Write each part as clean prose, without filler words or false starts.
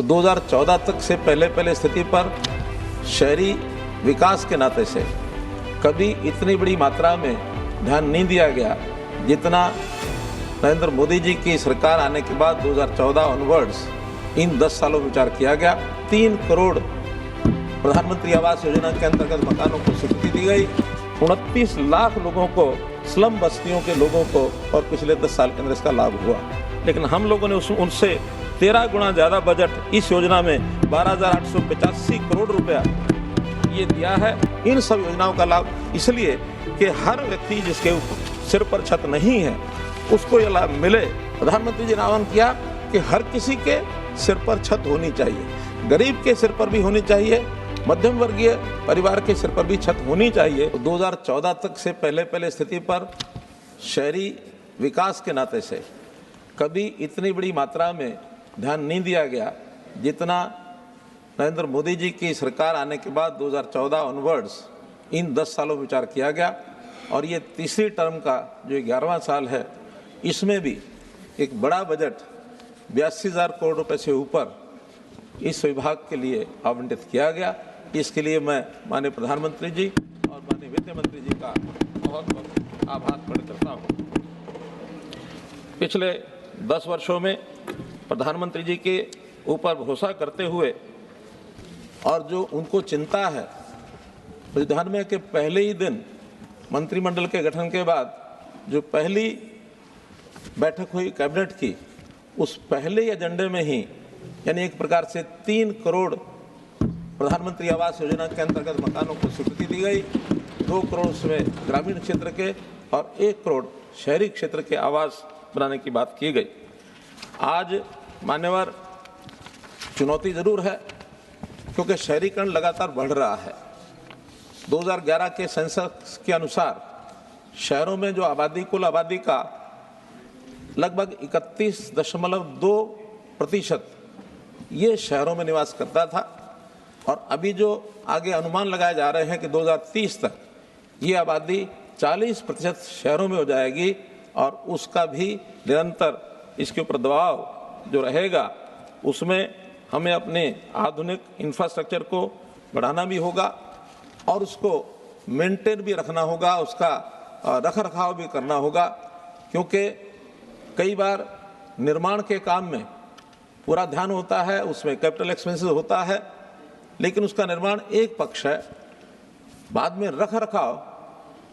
2014 तक से पहले स्थिति पर शहरी विकास के नाते से कभी इतनी बड़ी मात्रा में ध्यान नहीं दिया गया जितना नरेंद्र मोदी जी की सरकार आने के बाद 2014 ऑनवर्ड्स इन 10 सालों में विचार किया गया। 3 करोड़ प्रधानमंत्री आवास योजना के अंतर्गत मकानों को स्वीकृति दी गई। 29 लाख लोगों को, स्लम बस्तियों के लोगों को और पिछले 10 साल के अंदर इसका लाभ हुआ। लेकिन हम लोगों ने उनसे 13 गुना ज़्यादा बजट इस योजना में 12,885 करोड़ रुपया ये दिया है। इन सब योजनाओं का लाभ इसलिए कि हर व्यक्ति जिसके सिर पर छत नहीं है उसको ये लाभ मिले। प्रधानमंत्री जी ने आह्वान किया कि हर किसी के सिर पर छत होनी चाहिए, गरीब के सिर पर भी होनी चाहिए, मध्यम वर्गीय परिवार के सिर पर भी छत होनी चाहिए। 2014 तक से पहले स्थिति पर शहरी विकास के नाते से कभी इतनी बड़ी मात्रा में ध्यान नहीं दिया गया जितना नरेंद्र मोदी जी की सरकार आने के बाद 2014 ऑनवर्ड्स इन 10 सालों में विचार किया गया। और ये तीसरी टर्म का जो 11वां साल है, इसमें भी एक बड़ा बजट 82,000 करोड़ रुपए से ऊपर इस विभाग के लिए आवंटित किया गया। इसके लिए मैं माननीय प्रधानमंत्री जी और माननीय वित्त मंत्री जी का बहुत बहुत आभार प्रकट करता हूँ। पिछले 10 वर्षों में प्रधानमंत्री जी के ऊपर भरोसा करते हुए और जो उनको चिंता है, तो ध्यान में कि पहले ही दिन मंत्रिमंडल के गठन के बाद जो पहली बैठक हुई कैबिनेट की, उस पहले ही एजेंडे में ही यानी एक प्रकार से 3 करोड़ प्रधानमंत्री आवास योजना के अंतर्गत मकानों को स्वीकृति दी गई। 2 करोड़ उसमें ग्रामीण क्षेत्र के और 1 करोड़ शहरी क्षेत्र के आवास बनाने की बात की गई। आज मान्यवर चुनौती जरूर है क्योंकि शहरीकरण लगातार बढ़ रहा है। 2011 के सेंसस के अनुसार शहरों में जो आबादी, कुल आबादी का लगभग 31.2% ये शहरों में निवास करता था। और अभी जो आगे अनुमान लगाए जा रहे हैं कि 2030 तक ये आबादी 40% शहरों में हो जाएगी और उसका भी निरंतर इसके ऊपर दबाव जो रहेगा, उसमें हमें अपने आधुनिक इंफ्रास्ट्रक्चर को बढ़ाना भी होगा और उसको मेंटेन भी रखना होगा, उसका रख रखाव भी करना होगा। क्योंकि कई बार निर्माण के काम में पूरा ध्यान होता है, उसमें कैपिटल एक्सपेंसेस होता है, लेकिन उसका निर्माण एक पक्ष है, बाद में रख रखाव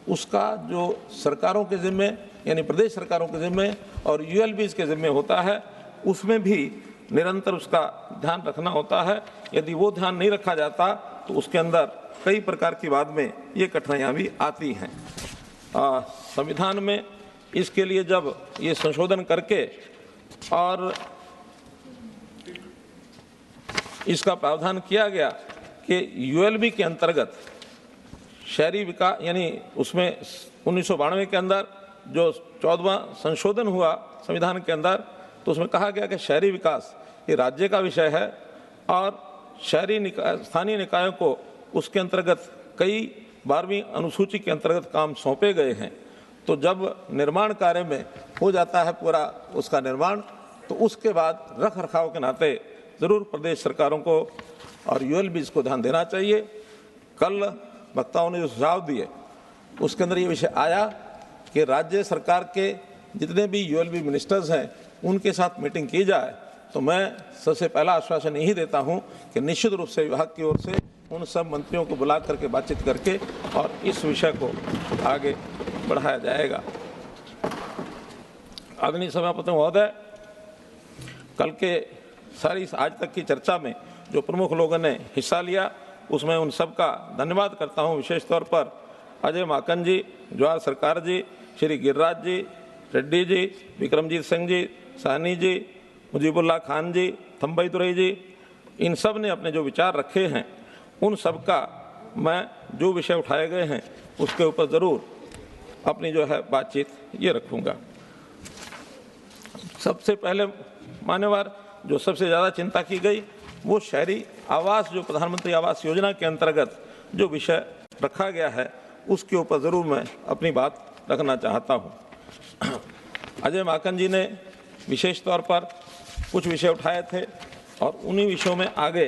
उसका जो सरकारों के जिम्मे यानी प्रदेश सरकारों के जिम्मे और यूएलबीज के जिम्मे होता है, उसमें भी निरंतर उसका ध्यान रखना होता है। यदि वो ध्यान नहीं रखा जाता तो उसके अंदर कई प्रकार की बाद में ये कठिनाइयाँ भी आती हैं। संविधान में इसके लिए जब ये संशोधन करके और इसका प्रावधान किया गया कि यूएलबी के अंतर्गत शहरी विकास यानी उसमें 1992 के अंदर जो 14वां संशोधन हुआ संविधान के अंदर, तो उसमें कहा गया कि शहरी विकास ये राज्य का विषय है और शहरी स्थानीय निकायों को उसके अंतर्गत कई 12वीं अनुसूची के अंतर्गत काम सौंपे गए हैं। तो जब निर्माण कार्य में हो जाता है पूरा उसका निर्माण, तो उसके बाद रख रखाव के नाते ज़रूर प्रदेश सरकारों को और यूएलबीज को ध्यान देना चाहिए। कल वक्ताओं ने जो सुझाव दिए उसके अंदर ये विषय आया कि राज्य सरकार के जितने भी यूएलबी मिनिस्टर्स हैं उनके साथ मीटिंग की जाए। तो मैं सबसे पहला आश्वासन यही देता हूं कि निश्चित रूप से विभाग की ओर से उन सब मंत्रियों को बुला करके बातचीत करके और इस विषय को आगे बढ़ाया जाएगा। आदरणीय सभापति महोदय, कल के सारी आज तक की चर्चा में जो प्रमुख लोगों ने हिस्सा लिया उसमें उन सब का धन्यवाद करता हूं। विशेष तौर पर अजय माकन जी, जवाहर सरकार जी, श्री गिरिराज जी, रेड्डी जी, विक्रमजीत सिंह जी, साहनी जी, मुजीबुल्लाह खान जी, थम्बई तुरई जी, इन सब ने अपने जो विचार रखे हैं उन सब का मैं जो विषय उठाए गए हैं उसके ऊपर ज़रूर अपनी जो है बातचीत ये रखूँगा। सबसे पहले मान्यवर जो सबसे ज़्यादा चिंता की गई वो शहरी आवास, जो प्रधानमंत्री आवास योजना के अंतर्गत जो विषय रखा गया है उसके ऊपर ज़रूर मैं अपनी बात रखना चाहता हूँ। अजय माकन जी ने विशेष तौर पर कुछ विषय उठाए थे और उन्हीं विषयों में आगे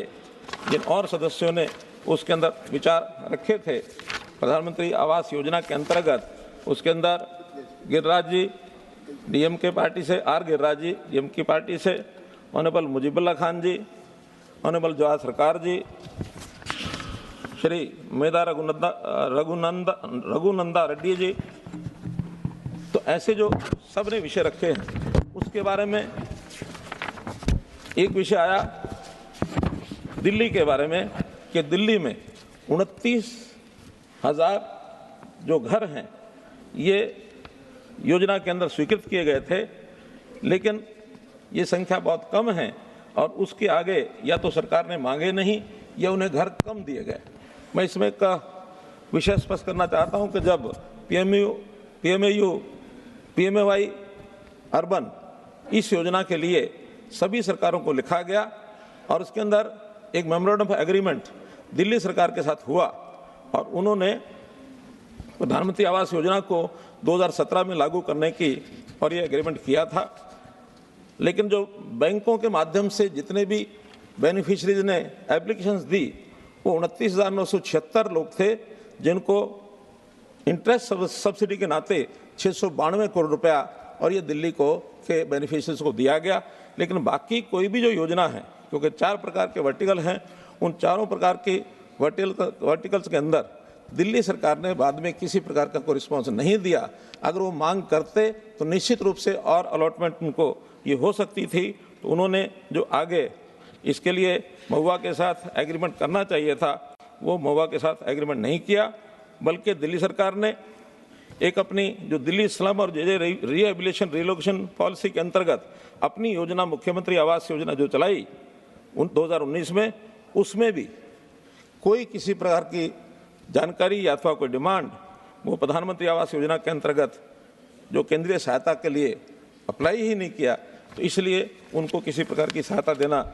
जिन और सदस्यों ने उसके अंदर विचार रखे थे, प्रधानमंत्री आवास योजना के अंतर्गत उसके अंदर गिरिराज जी डीएमके पार्टी से, R Giriraj ji DMK party से, ऑनरेबल मुजीबुल्ला खान जी, ऑनरेबल जवाहर सरकार जी, श्री मेधा रघुनंदा रेड्डी जी, तो ऐसे जो सब ने विषय रखे हैं उसके बारे में एक विषय आया दिल्ली के बारे में कि दिल्ली में 29,000 जो घर हैं ये योजना के अंदर स्वीकृत किए गए थे, लेकिन ये संख्या बहुत कम है और उसके आगे या तो सरकार ने मांगे नहीं या उन्हें घर कम दिए गए। मैं इसमें का विषय स्पष्ट करना चाहता हूं कि जब PMAY अर्बन इस योजना के लिए सभी सरकारों को लिखा गया और उसके अंदर एक मेमोरेंडम ऑफ एग्रीमेंट दिल्ली सरकार के साथ हुआ और उन्होंने प्रधानमंत्री आवास योजना को 2017 में लागू करने की और ये एग्रीमेंट किया था। लेकिन जो बैंकों के माध्यम से जितने भी बेनिफिशरीज ने एप्लीकेशंस दी वो 29,976 लोग थे, जिनको इंटरेस्ट सब्सिडी के नाते 692 करोड़ रुपया और ये दिल्ली को के बेनिफिशरीज को दिया गया। लेकिन बाकी कोई भी जो योजना है, क्योंकि 4 प्रकार के वर्टिकल हैं, उन चारों प्रकार के वर्टिकल्स के अंदर दिल्ली सरकार ने बाद में किसी प्रकार का कोई रिस्पॉन्स नहीं दिया। अगर वो मांग करते तो निश्चित रूप से और अलॉटमेंट उनको ये हो सकती थी। तो उन्होंने जो आगे इसके लिए महुआ के साथ एग्रीमेंट करना चाहिए था, वो महुआ के साथ एग्रीमेंट नहीं किया, बल्कि दिल्ली सरकार ने एक अपनी जो दिल्ली स्लम और रिहेबिलिटेशन रिलोकेशन पॉलिसी के अंतर्गत अपनी योजना मुख्यमंत्री आवास योजना जो चलाई 2019 में, उसमें भी कोई किसी प्रकार की जानकारी या अथवा कोई डिमांड वो प्रधानमंत्री आवास योजना के अंतर्गत जो केंद्रीय सहायता के लिए अप्लाई ही नहीं किया। तो इसलिए उनको किसी प्रकार की सहायता देना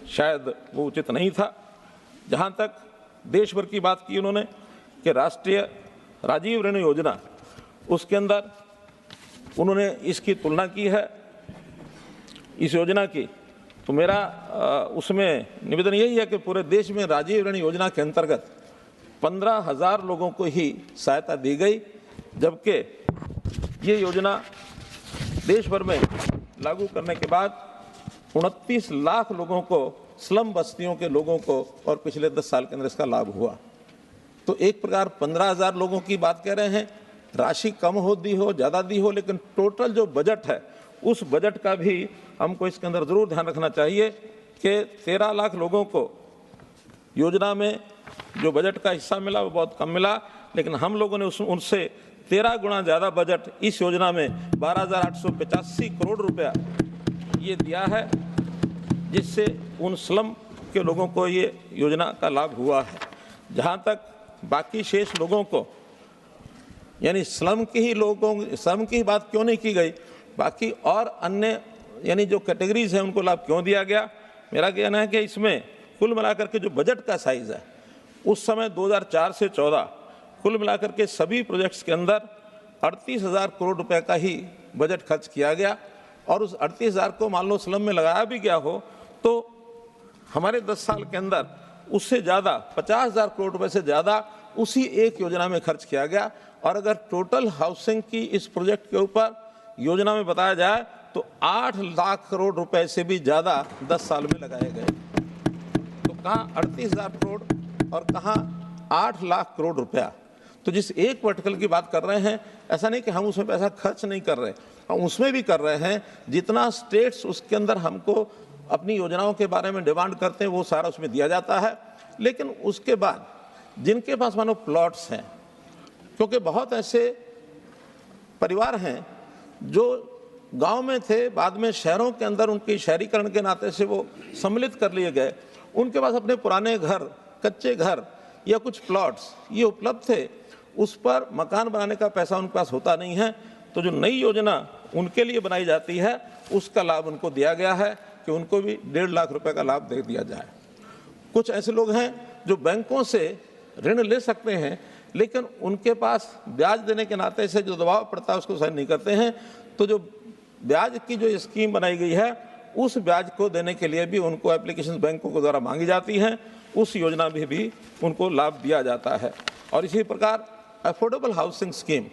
शायद वो उचित नहीं था। जहाँ तक देश भर की बात की उन्होंने कि राष्ट्रीय राजीव ऋण योजना, उसके अंदर उन्होंने इसकी तुलना की है इस योजना की। तो मेरा उसमें निवेदन यही है कि पूरे देश में राजीव ऋण योजना के अंतर्गत 15,000 लोगों को ही सहायता दी गई, जबकि ये योजना देश भर में लागू करने के बाद 29 लाख लोगों को, स्लम बस्तियों के लोगों को और पिछले 10 साल के अंदर इसका लाभ हुआ। तो एक प्रकार 15,000 लोगों की बात कह रहे हैं, राशि कम हो दी हो ज़्यादा दी हो, लेकिन टोटल जो बजट है उस बजट का भी हमको इसके अंदर ज़रूर ध्यान रखना चाहिए कि 13 लाख लोगों को योजना में जो बजट का हिस्सा मिला वो बहुत कम मिला, लेकिन हम लोगों ने उनसे 13 गुना ज़्यादा बजट इस योजना में 12,885 करोड़ रुपया ये दिया है, जिससे उन स्लम के लोगों को ये योजना का लाभ हुआ है। जहाँ तक बाकी शेष लोगों को, यानी स्लम के ही लोगों, स्लम की बात क्यों नहीं की गई, बाकी और अन्य यानी जो कैटेगरीज हैं उनको लाभ क्यों दिया गया। मेरा कहना है कि इसमें कुल मिलाकर के जो बजट का साइज़ है उस समय 2004 से 14 कुल मिलाकर के सभी प्रोजेक्ट्स के अंदर 38,000 करोड़ रुपए का ही बजट खर्च किया गया और उस 38,000 को मान लो स्लम में लगाया भी गया हो तो हमारे 10 साल के अंदर उससे ज़्यादा 50,000 करोड़ रुपए से ज़्यादा उसी एक योजना में खर्च किया गया। और अगर टोटल हाउसिंग की इस प्रोजेक्ट के ऊपर योजना में बताया जाए तो 8 लाख करोड़ रुपए से भी ज़्यादा 10 साल में लगाए गए। तो कहाँ 38,000 करोड़ और कहाँ 8 लाख करोड़ रुपया। तो जिस एक वर्टिकल की बात कर रहे हैं, ऐसा नहीं कि हम उसमें पैसा खर्च नहीं कर रहे, हम उसमें भी कर रहे हैं। जितना स्टेट्स उसके अंदर हमको अपनी योजनाओं के बारे में डिमांड करते हैं वो सारा उसमें दिया जाता है। लेकिन उसके बाद जिनके पास मानो प्लॉट्स हैं, क्योंकि बहुत ऐसे परिवार हैं जो गांव में थे, बाद में शहरों के अंदर उनकी शहरीकरण के नाते से वो सम्मिलित कर लिए गए, उनके पास अपने पुराने घर, कच्चे घर या कुछ प्लॉट्स ये उपलब्ध थे, उस पर मकान बनाने का पैसा उनके पास होता नहीं है। तो जो नई योजना उनके लिए बनाई जाती है उसका लाभ उनको दिया गया है कि उनको भी 1.5 लाख रुपए का लाभ दे दिया जाए। कुछ ऐसे लोग हैं जो बैंकों से ऋण ले सकते हैं, लेकिन उनके पास ब्याज देने के नाते से जो दबाव पड़ता है उसको सहन नहीं करते हैं। तो जो ब्याज की जो स्कीम बनाई गई है उस ब्याज को देने के लिए भी उनको एप्लीकेशन बैंकों के द्वारा मांगी जाती हैं, उस योजना में भी उनको लाभ दिया जाता है। और इसी प्रकार अफोर्डेबल हाउसिंग स्कीम,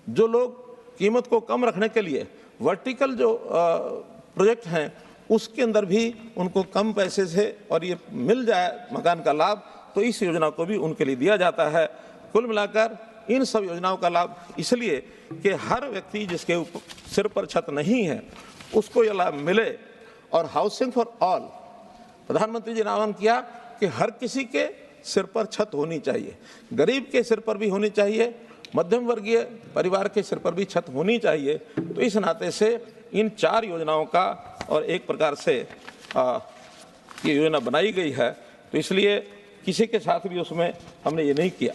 जो लोग कीमत को कम रखने के लिए वर्टिकल जो प्रोजेक्ट हैं उसके अंदर भी उनको कम पैसे से और ये मिल जाए मकान का लाभ, तो इस योजना को भी उनके लिए दिया जाता है। कुल मिलाकर इन सब योजनाओं का लाभ इसलिए कि हर व्यक्ति जिसके सिर पर छत नहीं है उसको ये लाभ मिले। और हाउसिंग फॉर ऑल, प्रधानमंत्री जी ने आह्वान किया कि हर किसी के सिर पर छत होनी चाहिए, गरीब के सिर पर भी होनी चाहिए, मध्यम वर्गीय परिवार के सिर पर भी छत होनी चाहिए। तो इस नाते से इन 4 योजनाओं का और एक प्रकार से ये योजना बनाई गई है, तो इसलिए किसी के साथ भी उसमें हमने ये नहीं किया।